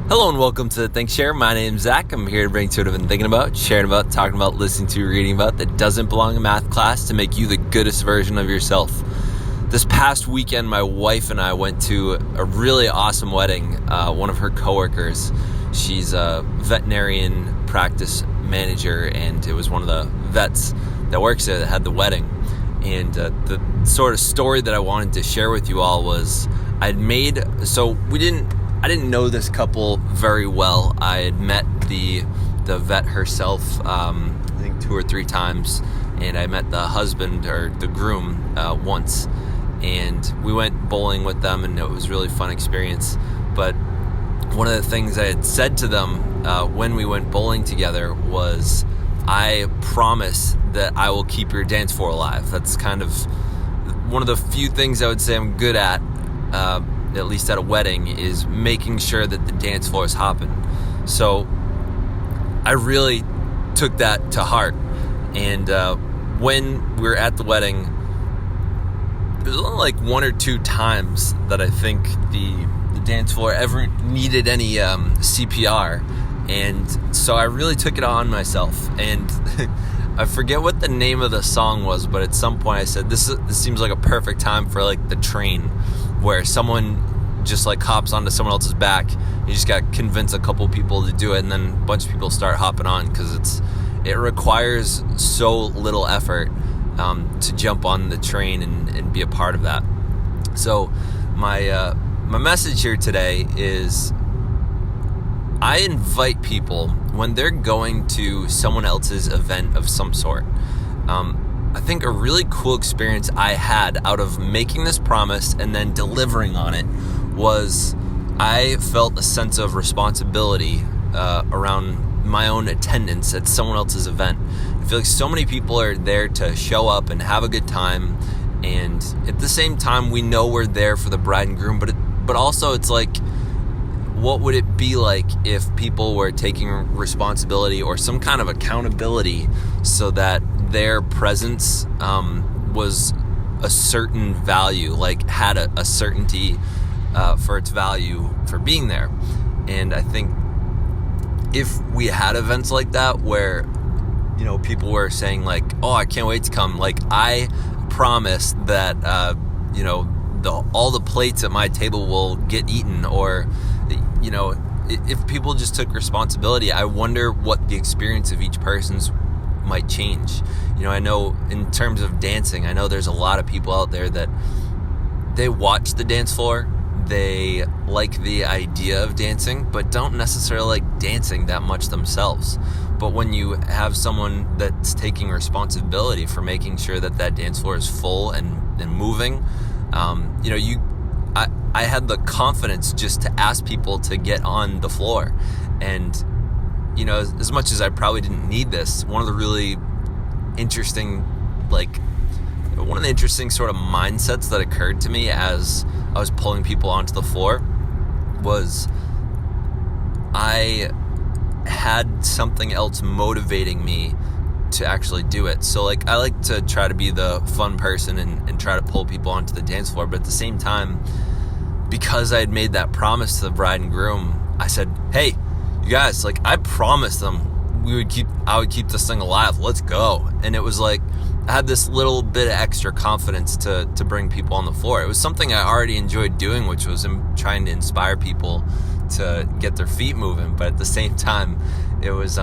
Hello and welcome to Think Share. My name's Zach. I'm here to bring to what I've been thinking about, sharing about, talking about, listening to, reading about that doesn't belong in math class to make you the goodest version of yourself. This past weekend, my wife and I went to a really awesome wedding. One of her coworkers, she's a veterinarian practice manager, and it was one of the vets that works there that had the wedding. And the sort of story that I wanted to share with you all was I didn't know this couple very well. I had met the vet herself, I think 2 or 3 times, and I met the husband or the groom once. And we went bowling with them, and it was a really fun experience. But one of the things I had said to them when we went bowling together was, I promise that I will keep your dance floor alive. That's kind of one of the few things I would say I'm good at least at a wedding, is making sure that the dance floor is hopping. So I really took that to heart. And when we were at the wedding, there was only like 1 or 2 times that I think the dance floor ever needed any CPR. And so I really took it on myself. And I forget what the name of the song was, but at some point I said, this seems like a perfect time for like the train, where someone just like hops onto someone else's back. You just got to convince a couple people to do it, and then a bunch of people start hopping on, because it requires so little effort to jump on the train and be a part of that. So my message here today is, I invite people when they're going to someone else's event of some sort. I think a really cool experience I had out of making this promise and then delivering on it was, I felt a sense of responsibility around my own attendance at someone else's event. I feel like so many people are there to show up and have a good time, and at the same time we know we're there for the bride and groom, but also it's like, what would it be like if people were taking responsibility or some kind of accountability so that their presence was a certain value, like had a certainty for its value for being there. And I think if we had events like that where, people were saying like, oh, I can't wait to come, like I promise that all the plates at my table will get eaten, or if people just took responsibility, I wonder what the experience of each person's might change. I know in terms of dancing, I know there's a lot of people out there that they watch the dance floor, they like the idea of dancing, but don't necessarily like dancing that much themselves. But when you have someone that's taking responsibility for making sure that dance floor is full and moving, I had the confidence just to ask people to get on the floor. And, as much as I probably didn't need this, one of the interesting sort of mindsets that occurred to me as I was pulling people onto the floor was, I had something else motivating me to actually do it. So I like to try to be the fun person and try to pull people onto the dance floor, but at the same time, because I had made that promise to the bride and groom, I said, hey, you guys, I promised them I would keep this thing alive. Let's go. And it was like, I had this little bit of extra confidence to bring people on the floor. It was something I already enjoyed doing, which was trying to inspire people to get their feet moving. But at the same time, it was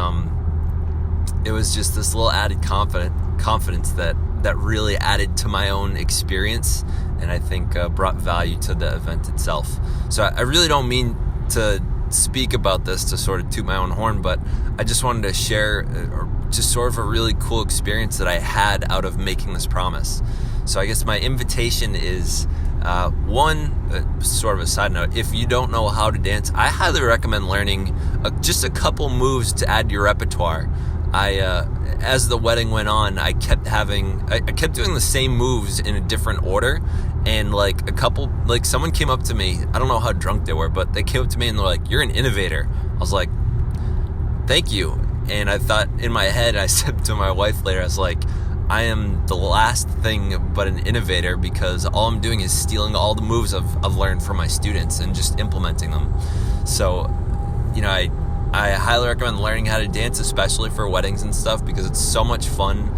just this little added confidence that really added to my own experience, and I think brought value to the event itself. So I really don't mean to speak about this to sort of toot my own horn, but I just wanted to share just sort of a really cool experience that I had out of making this promise. So I guess my invitation is, sort of a side note, if you don't know how to dance, I highly recommend learning just a couple moves to add to your repertoire. As the wedding went on, I kept doing the same moves in a different order, and someone came up to me, I don't know how drunk they were, but they came up to me and they're like, you're an innovator. I was like, thank you. And I thought in my head, I said to my wife later, I was like, I am the last thing but an innovator, because all I'm doing is stealing all the moves I've learned from my students and just implementing them. So I highly recommend learning how to dance, especially for weddings and stuff, because it's so much fun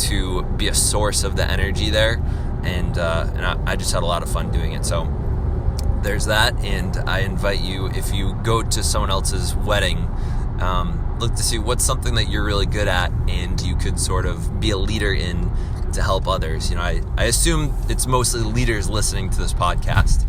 to be a source of the energy there, and I just had a lot of fun doing it. So there's that, and I invite you, if you go to someone else's wedding, look to see what's something that you're really good at and you could sort of be a leader in to help others. I assume it's mostly leaders listening to this podcast.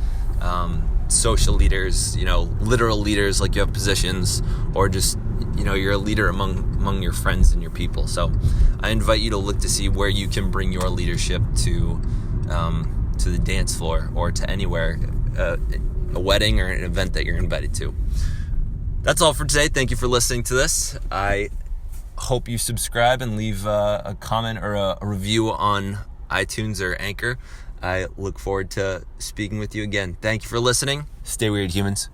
Social leaders, literal leaders, like you have positions, or just, you're a leader among your friends and your people. So I invite you to look to see where you can bring your leadership to the dance floor or to anywhere, a wedding or an event that you're invited to. That's all for today. Thank you for listening to this. I hope you subscribe and leave a comment or a review on iTunes or Anchor. I look forward to speaking with you again. Thank you for listening. Stay weird, humans.